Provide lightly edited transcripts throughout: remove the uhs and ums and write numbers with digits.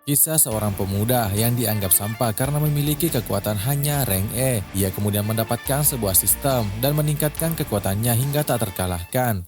Kisah seorang pemuda yang dianggap sampah karena memiliki kekuatan hanya rank E. Ia kemudian mendapatkan sebuah sistem dan meningkatkan kekuatannya hingga tak terkalahkan.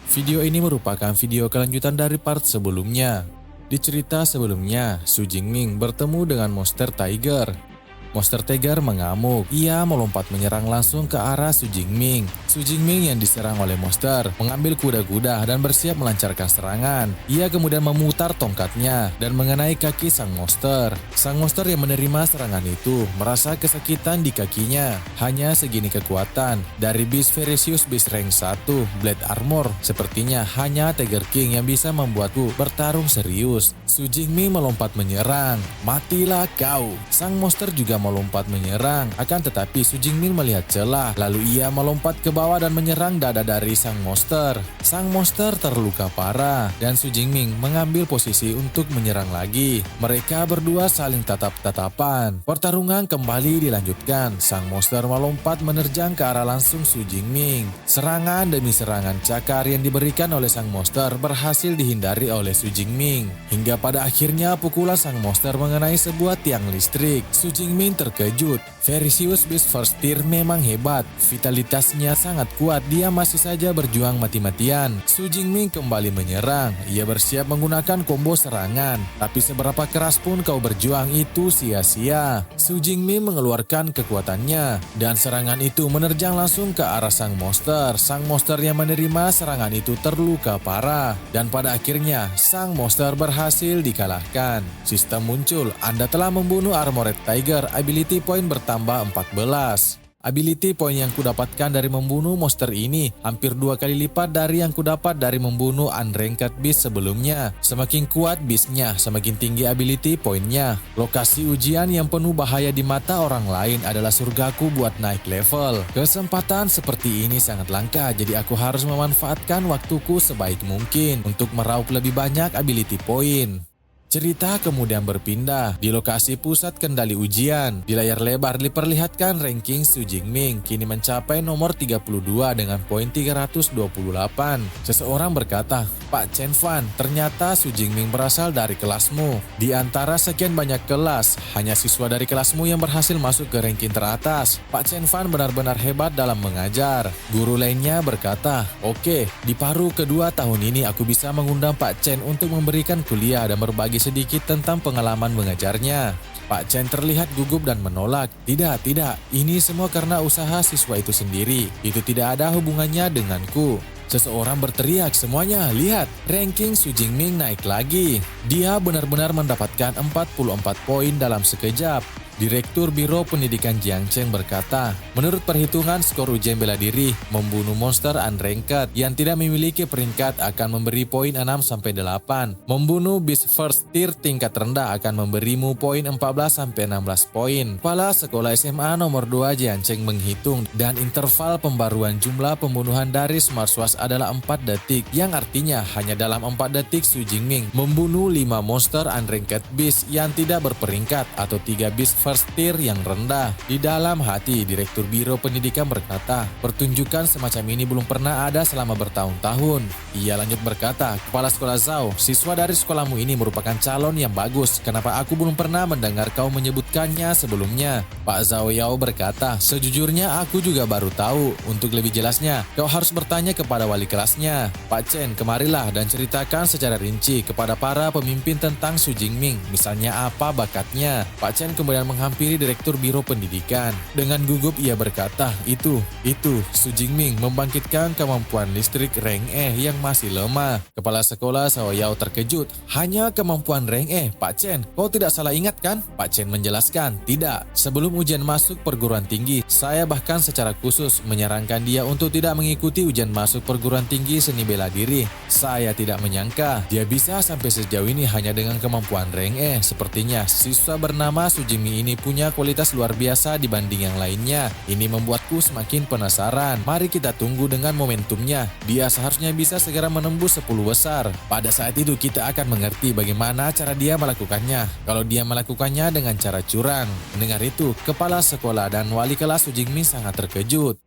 Video ini merupakan video kelanjutan dari part sebelumnya. Di cerita sebelumnya, Su Jingming bertemu dengan Monster Tiger. Monster Tiger mengamuk. Ia melompat menyerang langsung ke arah Su Jingming. Su Jingming yang diserang oleh monster mengambil kuda-kuda dan bersiap melancarkan serangan. Ia kemudian memutar tongkatnya dan mengenai kaki sang monster. Sang monster yang menerima serangan itu merasa kesakitan di kakinya. Hanya segini kekuatan dari Beast Ferocious Beast rank 1 Blade Armor. Sepertinya hanya Tiger King yang bisa membuatku bertarung serius. Su Jingming melompat menyerang. Matilah kau. Sang monster juga melompat menyerang, akan tetapi Su Jingming melihat celah, lalu ia melompat ke bawah dan menyerang dada dari sang monster. Sang monster terluka parah dan Su Jingming mengambil posisi untuk menyerang lagi. Mereka berdua saling tatap-tatapan. Pertarungan kembali dilanjutkan. Sang monster melompat menerjang ke arah langsung Su Jingming. Serangan demi serangan cakar yang diberikan oleh sang monster berhasil dihindari oleh Su Jingming. Hingga pada akhirnya pukulan sang monster mengenai sebuah tiang listrik. Su Jingming terkejut. Ferocious Beast First Tier memang hebat. Vitalitasnya sangat kuat. Dia masih saja berjuang mati-matian. Su Jingming kembali menyerang. Ia bersiap menggunakan combo serangan. Tapi seberapa keras pun kau berjuang itu sia-sia. Su Jingming mengeluarkan kekuatannya. Dan serangan itu menerjang langsung ke arah sang monster. Sang monster yang menerima serangan itu terluka parah. Dan pada akhirnya sang monster berhasil dikalahkan. Sistem muncul. Anda telah membunuh Armored Tiger. Ability point bertambah 14. Ability point yang kudapatkan dari membunuh monster ini hampir 2 kali lipat dari yang kudapat dari membunuh unranked beast sebelumnya. Semakin kuat beastnya, semakin tinggi ability pointnya. Lokasi ujian yang penuh bahaya di mata orang lain adalah surgaku buat naik level. Kesempatan seperti ini sangat langka, jadi aku harus memanfaatkan waktuku sebaik mungkin untuk meraup lebih banyak ability point. Cerita kemudian berpindah di lokasi pusat kendali ujian. Di layar lebar diperlihatkan ranking Su Jingming kini mencapai nomor 32 dengan poin 328. Seseorang berkata, "Pak Chen Fan, ternyata Su Jingming berasal dari kelasmu. Di antara sekian banyak kelas, hanya siswa dari kelasmu yang berhasil masuk ke ranking teratas. Pak Chen Fan benar-benar hebat dalam mengajar." Guru lainnya berkata, "Oke, di paruh kedua tahun ini aku bisa mengundang Pak Chen untuk memberikan kuliah dan berbagi sedikit tentang pengalaman mengajarnya." Pak Chen terlihat gugup dan menolak. Tidak, ini semua karena usaha siswa itu sendiri. Itu tidak ada hubungannya denganku." Seseorang berteriak, "Semuanya, lihat, ranking Su Jingming naik lagi." Dia benar-benar mendapatkan 44 poin dalam sekejap. Direktur Biro Pendidikan Jiang Cheng berkata, "Menurut perhitungan skor ujian bela diri, membunuh monster unranked yang tidak memiliki peringkat akan memberi poin 6-8. Membunuh beast first tier tingkat rendah akan memberimu poin 14-16 poin." Kepala Sekolah SMA nomor 2 Jiang Cheng menghitung dan interval pembaruan jumlah pembunuhan dari Smart Swash adalah 4 detik, yang artinya hanya dalam 4 detik Su Jingming membunuh 5 monster unranked beast yang tidak berperingkat atau 3 beast first tier yang rendah. Di dalam hati, Direktur Biro Pendidikan berkata, "Pertunjukan semacam ini belum pernah ada selama bertahun-tahun." Ia lanjut berkata, "Kepala Sekolah Zhao, siswa dari sekolahmu ini merupakan calon yang bagus. Kenapa aku belum pernah mendengar kau menyebutkannya sebelumnya?" Pak Zhao Yao berkata, "Sejujurnya aku juga baru tahu. Untuk lebih jelasnya, kau harus bertanya kepada wali kelasnya. Pak Chen, kemarilah dan ceritakan secara rinci kepada para pemimpin tentang Su Jingming. Misalnya apa bakatnya." Pak Chen kemudian menghampiri Direktur Biro Pendidikan. Dengan gugup ia berkata, itu, Su Jingming membangkitkan kemampuan listrik rank E yang masih lemah." Kepala sekolah Xiao Yao terkejut. "Hanya kemampuan rank E, Pak Chen. Kau tidak salah ingat kan?" Pak Chen menjelaskan, "Tidak. Sebelum ujian masuk perguruan tinggi, saya bahkan secara khusus menyarankan dia untuk tidak mengikuti ujian masuk perguruan tinggi seni bela diri. Saya tidak menyangka dia bisa sampai sejauh ini hanya dengan kemampuan rank E. Sepertinya siswa bernama Su Jingming ini punya kualitas luar biasa dibanding yang lainnya. Ini membuatku semakin penasaran. Mari kita tunggu dengan momentumnya. Dia seharusnya bisa segera menembus 10 besar. Pada saat itu kita akan mengerti bagaimana cara dia melakukannya. Kalau dia melakukannya dengan cara curang." Mendengar itu, kepala sekolah dan wali kelas Su Jingming sangat terkejut.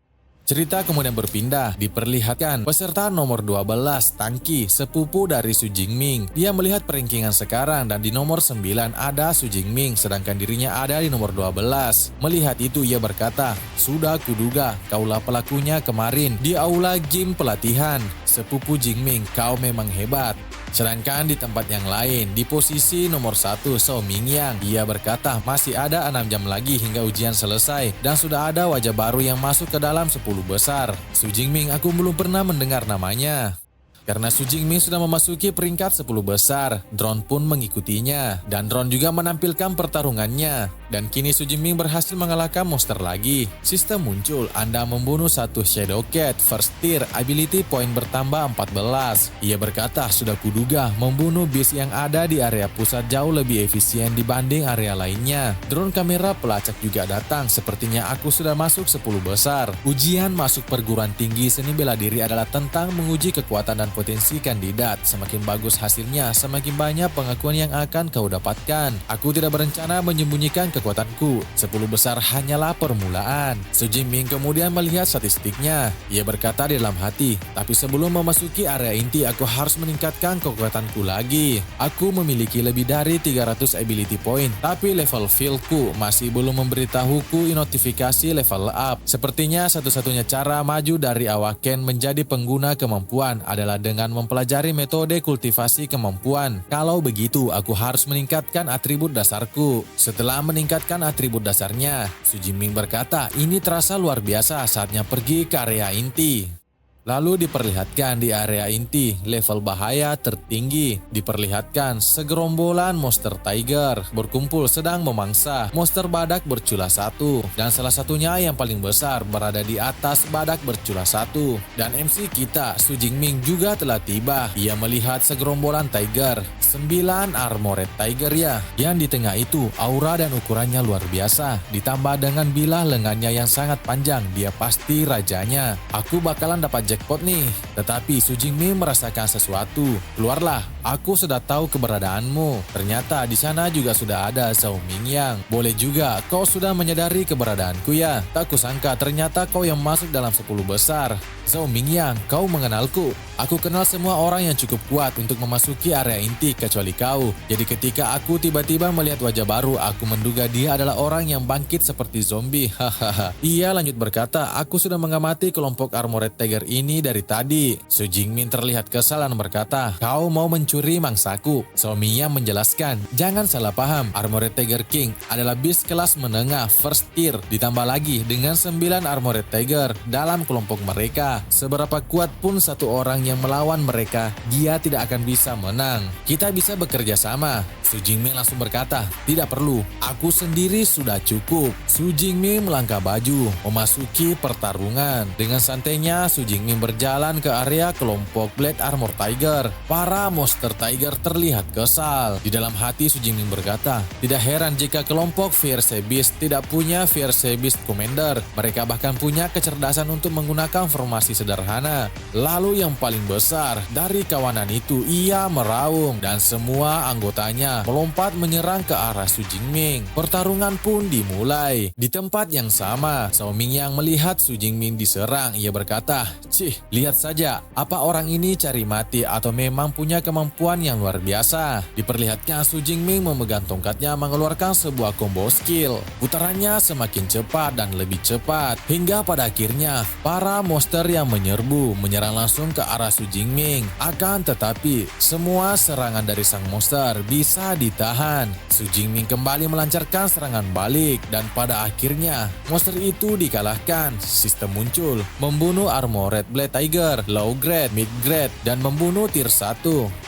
Cerita kemudian berpindah, diperlihatkan peserta nomor 12, Tangki, sepupu dari Su Jingming. Dia melihat peringkingan sekarang dan di nomor 9 ada Su Jingming, sedangkan dirinya ada di nomor 12. Melihat itu ia berkata, "Sudah kuduga, kaulah pelakunya kemarin di aula gym pelatihan. Sepupu Jingming, kau memang hebat." Sedangkan di tempat yang lain, di posisi nomor 1 Zhao Mingyang, ia berkata masih ada 6 jam lagi hingga ujian selesai dan sudah ada wajah baru yang masuk ke dalam 10 besar. Su Jingming aku belum pernah mendengar namanya. Karena Su Jingming sudah memasuki peringkat 10 besar, Drone pun mengikutinya. Dan Drone juga menampilkan pertarungannya. Dan kini Su Jingming berhasil mengalahkan monster lagi. Sistem muncul, Anda membunuh satu Shadow Cat, first tier, ability point bertambah 14. Ia berkata, sudah kuduga, membunuh beast yang ada di area pusat jauh lebih efisien dibanding area lainnya. Drone kamera pelacak juga datang, sepertinya aku sudah masuk 10 besar. Ujian masuk perguruan tinggi seni bela diri adalah tentang menguji kekuatan dan potensi kandidat. Semakin bagus hasilnya, semakin banyak pengakuan yang akan kau dapatkan. Aku tidak berencana menyembunyikan kekuatanku. 10 besar hanyalah permulaan. Su Jingming kemudian melihat statistiknya. Ia berkata di dalam hati, tapi sebelum memasuki area inti aku harus meningkatkan kekuatanku lagi. Aku memiliki lebih dari 300 ability point, tapi level fieldku masih belum memberitahuku notifikasi level up. Sepertinya satu-satunya cara maju dari Awaken menjadi pengguna kemampuan adalah dengan mempelajari metode kultivasi kemampuan. Kalau begitu, aku harus meningkatkan atribut dasarku. Setelah meningkatkan atribut dasarnya, Su Jingming berkata, ini terasa luar biasa, saatnya pergi ke area inti. Lalu diperlihatkan di area inti, level bahaya tertinggi. Diperlihatkan segerombolan monster tiger berkumpul sedang memangsa monster badak bercula 1. Dan salah satunya yang paling besar berada di atas badak bercula 1. Dan MC kita, Su Jingming juga telah tiba. Ia melihat segerombolan tiger, 9 armored tiger ya. Yang di tengah itu, aura dan ukurannya luar biasa. Ditambah dengan bilah lengannya yang sangat panjang, dia pasti rajanya. Aku bakalan dapat jackpot nih. Tetapi Su Jingming merasakan sesuatu. Keluarlah, aku sudah tahu keberadaanmu. Ternyata di sana juga sudah ada Zhao Mingyang. Boleh juga kau sudah menyadari keberadaanku ya. Tak kusangka ternyata kau yang masuk dalam 10 besar. Zhao Mingyang, kau mengenalku. Aku kenal semua orang yang cukup kuat untuk memasuki area inti kecuali kau. Jadi ketika aku tiba-tiba melihat wajah baru, aku menduga dia adalah orang yang bangkit seperti zombie. Hahaha. Ia lanjut berkata, aku sudah mengamati kelompok armored tiger ini dari tadi. Su Jingming terlihat kesal dan berkata, kau mau mencuri mangsaku. Zhao Mingyang menjelaskan, jangan salah paham, Armored Tiger King adalah beast kelas menengah first tier. Ditambah lagi dengan 9 Armored Tiger dalam kelompok mereka. Seberapa kuat pun satu orang yang melawan mereka, dia tidak akan bisa menang. Kita bisa bekerja sama. Su Jingming langsung berkata, tidak perlu, aku sendiri sudah cukup. Su Jingming melangkah baju, memasuki pertarungan. Dengan santainya, Su Jingming berjalan ke area kelompok Blade Armor Tiger. Para monster tiger terlihat kesal. Di dalam hati Su Jingming berkata, tidak heran jika kelompok Fierce Beast tidak punya Fierce Beast Commander. Mereka bahkan punya kecerdasan untuk menggunakan formasi sederhana. Lalu yang paling besar dari kawanan itu, ia meraung dan semua anggotanya melompat menyerang ke arah Su Jingming. Pertarungan pun dimulai. Di tempat yang sama, Zhao Mingyang melihat Su Jingming diserang. Ia berkata, cih, lihat saja, apa orang ini cari mati atau memang punya kemampuan yang luar biasa. Diperlihatkan Su Jingming memegang tongkatnya mengeluarkan sebuah combo skill. Putarannya semakin cepat dan lebih cepat. Hingga pada akhirnya, para monster yang menyerang langsung ke arah Su Jingming. Akan tetapi, semua serangan dari sang monster bisa ditahan. Su Jingming kembali melancarkan serangan balik dan pada akhirnya monster itu dikalahkan. Sistem muncul, membunuh Armored Blade Tiger, low grade, mid grade, dan membunuh tier 1.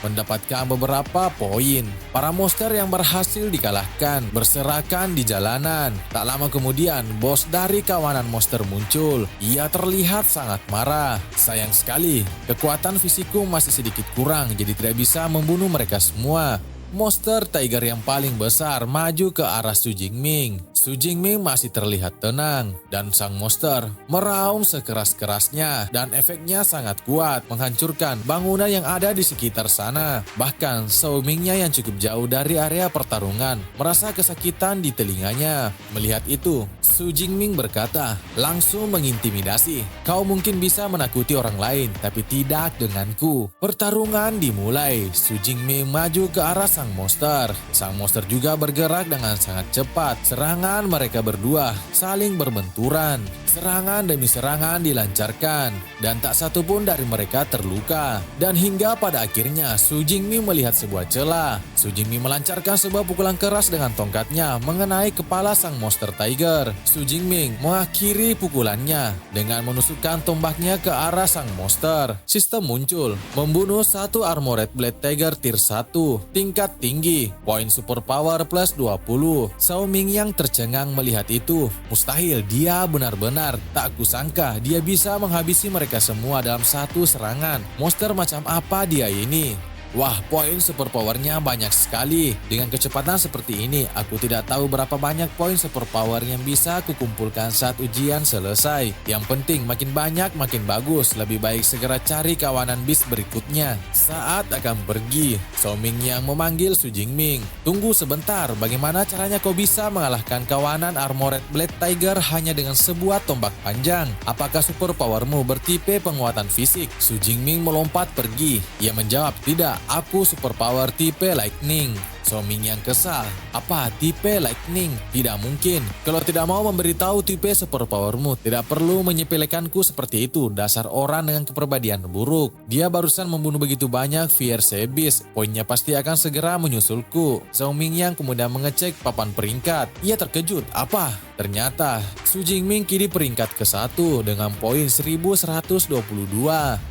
Mendapatkan beberapa poin. Para monster yang berhasil dikalahkan berserakan di jalanan. Tak lama kemudian, bos dari kawanan monster muncul. Ia terlihat sangat marah. Sayang sekali, kekuatan fisikku masih sedikit kurang, jadi tidak bisa membunuh mereka semua. Monster tiger yang paling besar maju ke arah Su Jingming. Su Jingming masih terlihat tenang dan sang monster meraung sekeras-kerasnya dan efeknya sangat kuat menghancurkan bangunan yang ada di sekitar sana. Bahkan Zhao Mingnya yang cukup jauh dari area pertarungan merasa kesakitan di telinganya. Melihat itu, Su Jingming berkata, langsung mengintimidasi. Kau mungkin bisa menakuti orang lain, tapi tidak denganku. Pertarungan dimulai. Su Jingming maju ke arah sang monster. Sang monster juga bergerak dengan sangat cepat. Serangan mereka berdua saling berbenturan. Serangan demi serangan dilancarkan dan tak satu pun dari mereka terluka. Dan hingga pada akhirnya Su Jingming melihat sebuah celah. Su Jingming melancarkan sebuah pukulan keras dengan tongkatnya mengenai kepala sang monster tiger. Su Jingming mengakhiri pukulannya dengan menusukkan tombaknya ke arah sang monster. Sistem muncul, membunuh satu Armored Blade Tiger tier 1, tingkat tinggi, poin super power plus 20. Zhao Ming yang tercengang melihat itu. Mustahil, dia benar-benar tak kusangka dia bisa menghabisi mereka semua dalam satu serangan. Monster macam apa dia ini? Wah, poin super powernya banyak sekali. Dengan kecepatan seperti ini, aku tidak tahu berapa banyak poin super power yang bisa aku kumpulkan saat ujian selesai. Yang penting makin banyak makin bagus. Lebih baik segera cari kawanan beast berikutnya. Saat akan pergi, Zhao Ming yang memanggil Su Jingming. Tunggu sebentar, bagaimana caranya kau bisa mengalahkan kawanan Armored Blade Tiger hanya dengan sebuah tombak panjang? Apakah super powermu bertipe penguatan fisik? Su Jingming melompat pergi. Ia menjawab, tidak. Aku superpower tipe lightning. Zhao Ming yang kesal. Apa tipe lightning? Tidak mungkin. Kalau tidak mau memberitahu tipe superpowermu, tidak perlu menyepelekanku seperti itu. Dasar orang dengan kepribadian buruk. Dia barusan membunuh begitu banyak Fierce Beast. Poinnya pasti akan segera menyusulku. Zhao Ming yang kemudian mengecek papan peringkat. Ia terkejut. Apa? Ternyata Su Jingming kini peringkat ke-1 dengan poin 1122.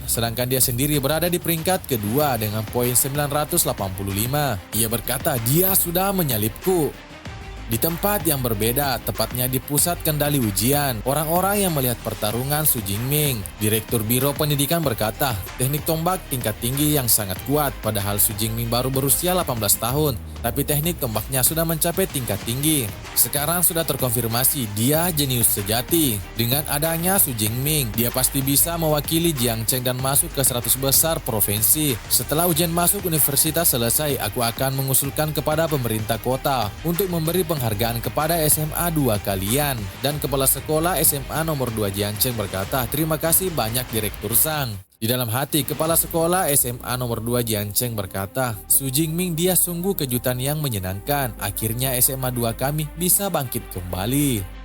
Sedangkan dia sendiri berada di peringkat kedua dengan poin 985. Ia berkata, dia sudah menyalipku. Di tempat yang berbeda, tepatnya di pusat kendali ujian, orang-orang yang melihat pertarungan Su Jingming, Direktur Biro Pendidikan berkata, teknik tombak tingkat tinggi yang sangat kuat, padahal Su Jingming baru berusia 18 tahun, tapi teknik tombaknya sudah mencapai tingkat tinggi. Sekarang sudah terkonfirmasi dia jenius sejati. Dengan adanya Su Jingming, dia pasti bisa mewakili Jiangcheng dan masuk ke 100 besar provinsi. Setelah ujian masuk universitas selesai, aku akan mengusulkan kepada pemerintah kota untuk memberi penghargaan kepada SMA 2 kalian. Dan kepala sekolah SMA nomor 2 Jiangcheng berkata, terima kasih banyak Direktur Sang. Di dalam hati, kepala sekolah SMA nomor 2 Jiangcheng berkata, Su Jingming dia sungguh kejutan yang menyenangkan. Akhirnya SMA 2 kami bisa bangkit kembali.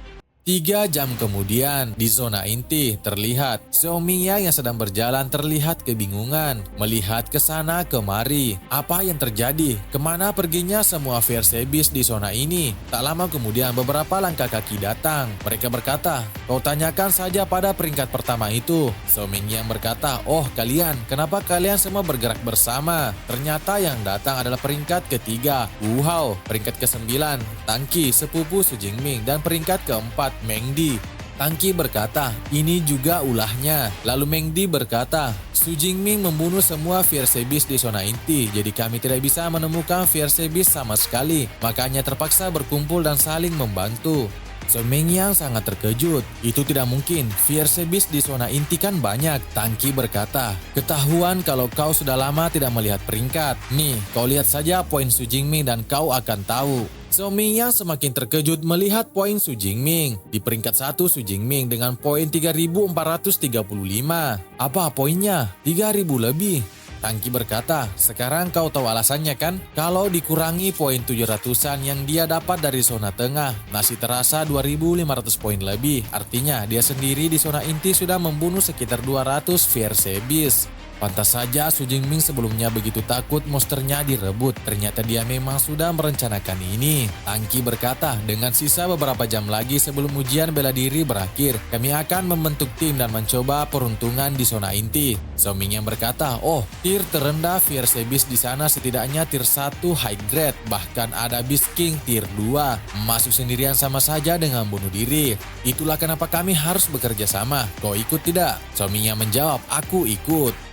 3 jam kemudian, di zona inti terlihat Zhao Mingya yang sedang berjalan terlihat kebingungan, melihat ke sana kemari. Apa yang terjadi? Kemana perginya semua Fierce Beast di zona ini? Tak lama kemudian beberapa langkah kaki datang. Mereka berkata, kau tanyakan saja pada peringkat pertama itu. Zhao Mingya berkata, oh kalian, kenapa kalian semua bergerak bersama? Ternyata yang datang adalah peringkat ketiga, Wu Hao, peringkat ke-9, Tangqi, sepupu Su Jingming, dan peringkat keempat, Meng Di. Tangqi berkata, ini juga ulahnya. Lalu Meng Di berkata, Su Jingming membunuh semua Fierce Beast di zona inti, jadi kami tidak bisa menemukan Fierce Beast sama sekali. Makanya terpaksa berkumpul dan saling membantu. Zhao Ming yang sangat terkejut. Itu tidak mungkin, Fierce Beast di zona inti kan banyak. Tangqi berkata, ketahuan kalau kau sudah lama tidak melihat peringkat. Nih, kau lihat saja poin Su Jingming dan kau akan tahu. Zhao Ming yang semakin terkejut melihat poin Su Jingming. Di peringkat 1 Su Jingming dengan poin 3435. Apa poinnya? 3000 lebih. Tangqi berkata, sekarang kau tahu alasannya kan? Kalau dikurangi poin 700-an yang dia dapat dari zona tengah, masih terasa 2500 poin lebih. Artinya dia sendiri di zona inti sudah membunuh sekitar 200 Fierce Beast. Pantas saja Su Jingming sebelumnya begitu takut monsternya direbut. Ternyata dia memang sudah merencanakan ini. Tangqi berkata, dengan sisa beberapa jam lagi sebelum ujian bela diri berakhir, kami akan membentuk tim dan mencoba peruntungan di zona inti. Zhao Ming yang berkata, oh, tier terendah Fierce Beast di sana setidaknya tier 1 high grade. Bahkan ada Beast King tier 2. Masuk sendirian sama saja dengan bunuh diri. Itulah kenapa kami harus bekerja sama. Kau ikut tidak? Zhao Ming yang menjawab, aku ikut.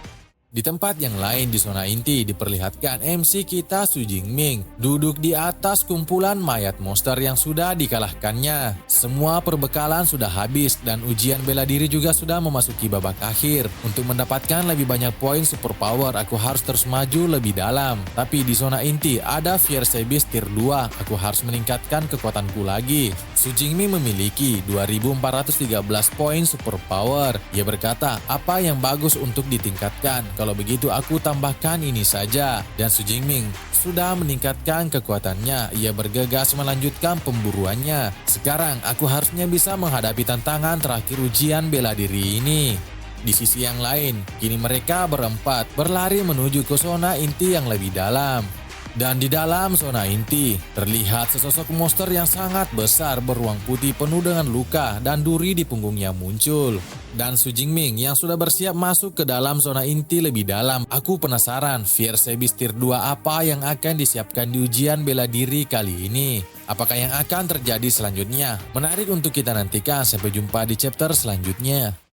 Di tempat yang lain di zona inti diperlihatkan MC kita Su Jingming duduk di atas kumpulan mayat monster yang sudah dikalahkannya. Semua perbekalan sudah habis dan ujian bela diri juga sudah memasuki babak akhir. Untuk mendapatkan lebih banyak poin superpower, aku harus terus maju lebih dalam. Tapi di zona inti ada Fierce Beast tier 2, aku harus meningkatkan kekuatanku lagi. Su Jingming memiliki 2413 poin superpower. Ia berkata, apa yang bagus untuk ditingkatkan? Kalau begitu aku tambahkan ini saja. Dan Su Jingming sudah meningkatkan kekuatannya. Ia bergegas melanjutkan pemburuannya. Sekarang aku harusnya bisa menghadapi tantangan terakhir ujian bela diri ini. Di sisi yang lain, kini mereka berempat berlari menuju ke zona inti yang lebih dalam. Dan di dalam zona inti, terlihat sesosok monster yang sangat besar beruang putih penuh dengan luka dan duri di punggungnya muncul. Dan Su Jingming yang sudah bersiap masuk ke dalam zona inti lebih dalam. Aku penasaran Fierce Beast tier 2 apa yang akan disiapkan di ujian bela diri kali ini. Apakah yang akan terjadi selanjutnya? Menarik untuk kita nantikan. Sampai jumpa di chapter selanjutnya.